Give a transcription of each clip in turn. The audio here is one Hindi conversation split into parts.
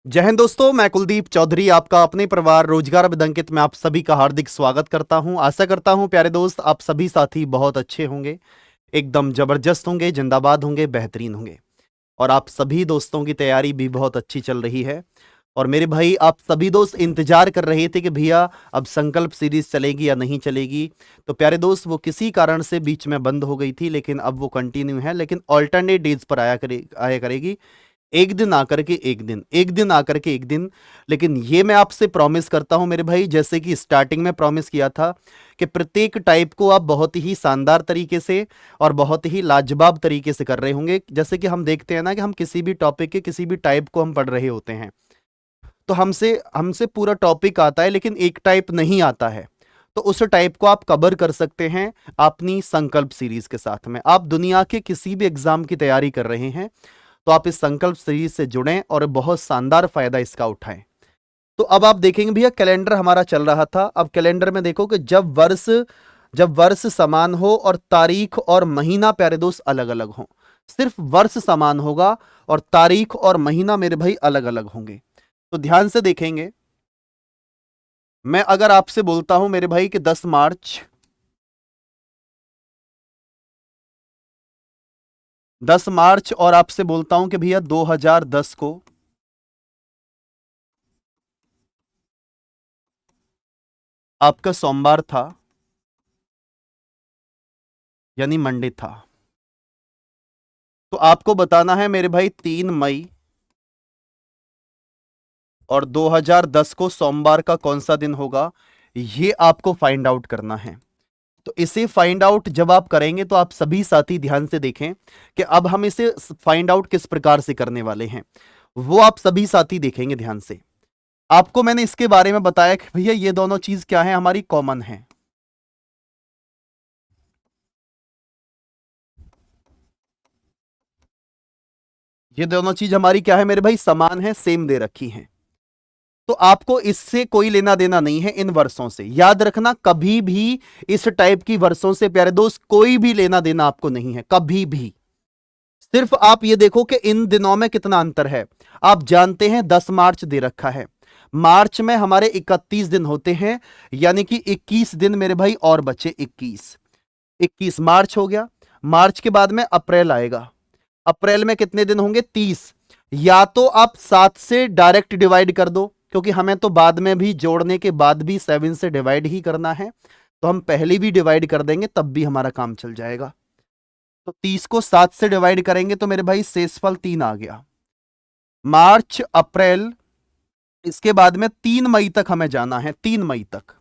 जय हिंद दोस्तों, मैं कुलदीप चौधरी आपका अपने परिवार रोजगार विदंकित में आप सभी का हार्दिक स्वागत करता हूं। आशा करता हूं प्यारे दोस्त आप सभी साथी बहुत अच्छे होंगे, एकदम जबरदस्त होंगे, जिंदाबाद होंगे, बेहतरीन होंगे। और आप सभी दोस्तों की तैयारी भी बहुत अच्छी चल रही है। और मेरे भाई आप सभी दोस्त इंतजार कर रहे थे कि भैया अब संकल्प सीरीज चलेगी या नहीं चलेगी। तो प्यारे दोस्त वो किसी कारण से बीच में बंद हो गई थी, लेकिन अब वो कंटिन्यू है, लेकिन ऑल्टरनेट डेज पर आया करेगी। एक दिन आकर के एक दिन, एक दिन आकर के एक दिन। लेकिन ये मैं आपसे प्रॉमिस करता हूं मेरे भाई, जैसे कि स्टार्टिंग में प्रॉमिस किया था कि प्रत्येक टाइप को आप बहुत ही शानदार तरीके से और बहुत ही लाजवाब तरीके से कर रहे होंगे। जैसे कि हम देखते हैं ना कि हम किसी भी टॉपिक के किसी भी टाइप को हम पढ़ रहे होते हैं, तो हमसे हमसे पूरा टॉपिक आता है, लेकिन एक टाइप नहीं आता है। तो उस टाइप को आप कवर कर सकते हैं अपनी संकल्प सीरीज के साथ में। आप दुनिया के किसी भी एग्जाम की तैयारी कर रहे हैं तो आप इस संकल्प सीरीज से जुड़ें और बहुत शानदार फायदा इसका उठाएं। तो अब आप देखेंगे भैया कैलेंडर हमारा चल रहा था। अब कैलेंडर में देखो कि जब वर्ष समान हो और तारीख और महीना प्यारे दोस्त अलग अलग हो। सिर्फ वर्ष समान होगा और तारीख और महीना मेरे भाई अलग अलग होंगे। तो ध्यान से देखेंगे, मैं अगर आपसे बोलता हूं मेरे भाई कि 10 मार्च और आपसे बोलता हूं कि भैया 2010 को आपका सोमवार था, यानी मंडे था। तो आपको बताना है मेरे भाई 3 मई और 2010 को सोमवार का कौन सा दिन होगा, ये आपको फाइंड आउट करना है। तो इसे फाइंड आउट जब आप करेंगे तो आप सभी साथी ध्यान से देखें कि अब हम इसे फाइंड आउट किस प्रकार से करने वाले हैं, वो आप सभी साथी देखेंगे ध्यान से। आपको मैंने इसके बारे में बताया कि भैया ये दोनों चीज क्या है, हमारी कॉमन है। ये दोनों चीज हमारी क्या है मेरे भाई, समान है, सेम दे रखी है। तो आपको इससे कोई लेना देना नहीं है, इन वर्षों से याद रखना। कभी भी इस टाइप की वर्षों से प्यारे दोस्त कोई भी लेना देना आपको नहीं है, कभी भी। सिर्फ आप ये देखो कि इन दिनों में कितना अंतर है। आप जानते हैं 10 मार्च दे रखा है, मार्च में हमारे 31 दिन होते हैं, यानी कि 21 दिन मेरे भाई और बचे। 21 मार्च हो गया। मार्च के बाद में अप्रैल आएगा, अप्रैल में कितने दिन होंगे, 30। या तो आप 7 से डायरेक्ट डिवाइड कर दो, क्योंकि हमें तो बाद में भी जोड़ने के बाद भी 7 से डिवाइड ही करना है, तो हम पहले भी डिवाइड कर देंगे, तब भी हमारा काम चल जाएगा। तो 30 को 7 से डिवाइड करेंगे तो मेरे भाई शेषफल 3 आ गया। मार्च, अप्रैल, इसके बाद में 3 मई तक हमें जाना है, 3 मई तक।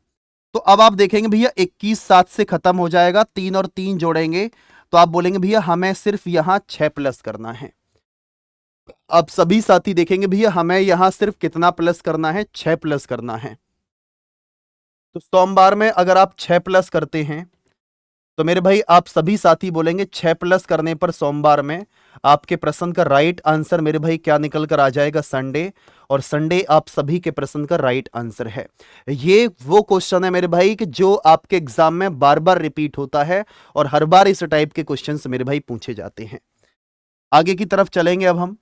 तो अब आप देखेंगे भैया 21 7 से खत्म हो जाएगा, 3 और 3 जोड़ेंगे तो आप बोलेंगे भैया हमें सिर्फ यहां 6 प्लस करना है। अब सभी साथी देखेंगे भैया हमें यहां सिर्फ कितना प्लस करना है, 6 प्लस करना है। तो सोमवार में अगर आप 6 प्लस करते हैं तो मेरे भाई आप सभी साथी बोलेंगे 6 प्लस करने पर सोमवार में आपके प्रश्न का राइट आंसर मेरे भाई क्या निकल कर आ जाएगा, संडे। और संडे आप सभी के प्रश्न का राइट आंसर है। ये वो क्वेश्चन है मेरे भाई कि जो आपके एग्जाम में बार बार रिपीट होता है और हर बार इस टाइप के क्वेश्चन मेरे भाई पूछे जाते हैं। आगे की तरफ चलेंगे अब हम।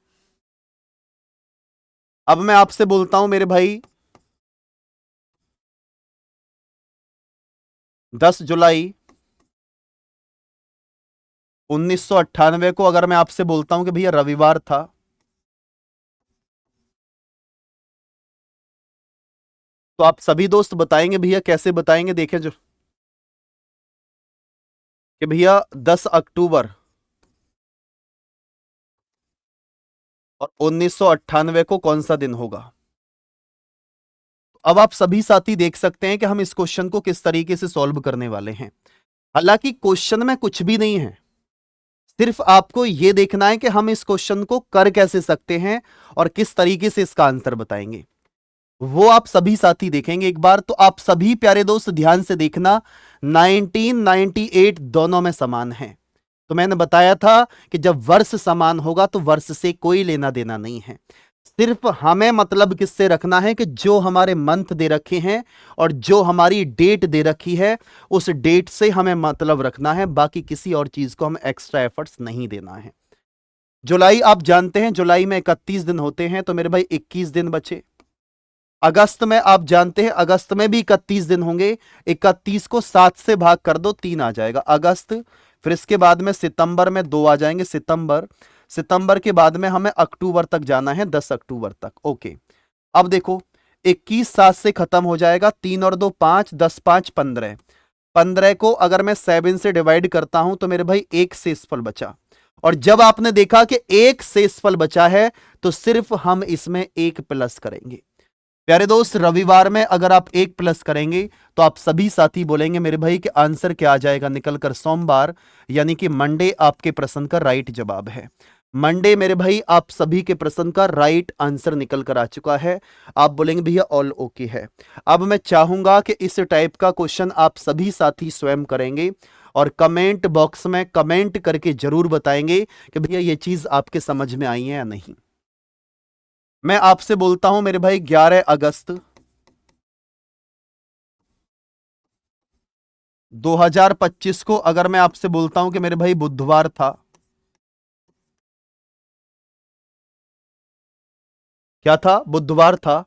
अब मैं आपसे बोलता हूं मेरे भाई 10 जुलाई 1998 को अगर मैं आपसे बोलता हूं कि भैया रविवार था, तो आप सभी दोस्त बताएंगे भैया, कैसे बताएंगे, देखें जो कि भैया 10 अक्टूबर और 1998 को कौन सा दिन होगा। अब आप सभी साथी देख सकते हैं कि हम इस क्वेश्चन को किस तरीके से सॉल्व करने वाले हैं। हालांकि क्वेश्चन में कुछ भी नहीं है, सिर्फ आपको यह देखना है कि हम इस क्वेश्चन को कर कैसे सकते हैं और किस तरीके से इसका आंसर बताएंगे, वो आप सभी साथी देखेंगे एक बार। तो आप सभी प्यारे दोस्त ध्यान से देखना, 1998 दोनों में समान है। तो मैंने बताया था कि जब वर्ष समान होगा तो वर्ष से कोई लेना देना नहीं है। सिर्फ हमें मतलब किससे रखना है कि जो हमारे मंथ दे रखे हैं और जो हमारी डेट दे रखी है उस डेट से हमें मतलब रखना है, बाकी किसी और चीज को हमें एक्स्ट्रा एफर्ट्स नहीं देना है। जुलाई आप जानते हैं जुलाई में 31 दिन होते हैं, तो मेरे भाई 21 दिन बचे। अगस्त में आप जानते हैं अगस्त में भी 31 दिन होंगे, 31 को 7 से भाग कर दो, 3 आ जाएगा अगस्त। फिर इसके बाद में सितंबर में 2 आ जाएंगे, सितंबर के बाद में हमें अक्टूबर तक जाना है, 10 अक्टूबर तक। ओके, अब देखो 21 7 से खत्म हो जाएगा, 3 और 2 5, 10 5 15, 15 को अगर मैं 7 से डिवाइड करता हूं तो मेरे भाई एक शेषफल बचा। और जब आपने देखा कि एक शेषफल बचा है तो सिर्फ हम इसमें एक प्लस करेंगे। प्यारे दोस्त, रविवार में अगर आप एक प्लस करेंगे तो आप सभी साथी बोलेंगे मेरे भाई कि आंसर क्या आ जाएगा निकलकर, सोमवार, यानी कि मंडे आपके प्रश्न का राइट जवाब है। मंडे मेरे भाई आप सभी के प्रश्न का राइट आंसर निकल कर आ चुका है। आप बोलेंगे भैया ऑल ओके है। अब मैं चाहूंगा कि इस टाइप का क्वेश्चन आप सभी साथी स्वयं करेंगे और कमेंट बॉक्स में कमेंट करके जरूर बताएंगे कि भैया ये चीज आपके समझ में आई है या नहीं। मैं आपसे बोलता हूं मेरे भाई 11 अगस्त 2025 को अगर मैं आपसे बोलता हूं कि मेरे भाई बुधवार था, क्या था, बुधवार था,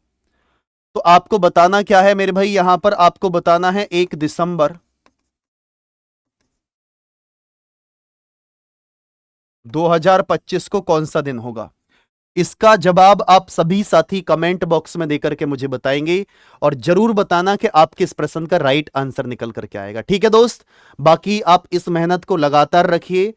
तो आपको बताना क्या है मेरे भाई, यहां पर आपको बताना है 1 दिसंबर 2025 को कौन सा दिन होगा। इसका जवाब आप सभी साथी कमेंट बॉक्स में देकर के मुझे बताएंगे और जरूर बताना कि आपके इस प्रश्न का राइट आंसर निकल करके आएगा। ठीक है दोस्त, बाकी आप इस मेहनत को लगातार रखिए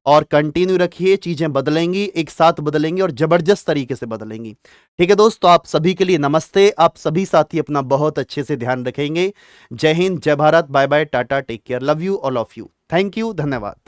और कंटिन्यू रखिए, चीजें बदलेंगी, एक साथ बदलेंगी और जबरदस्त तरीके से बदलेंगी। ठीक है दोस्त, तो आप सभी के लिए नमस्ते। आप सभी साथी अपना बहुत अच्छे से ध्यान रखेंगे। जय हिंद, जय Bharat, bye bye, tata, take care, love you all of you, thank you, धन्यवाद।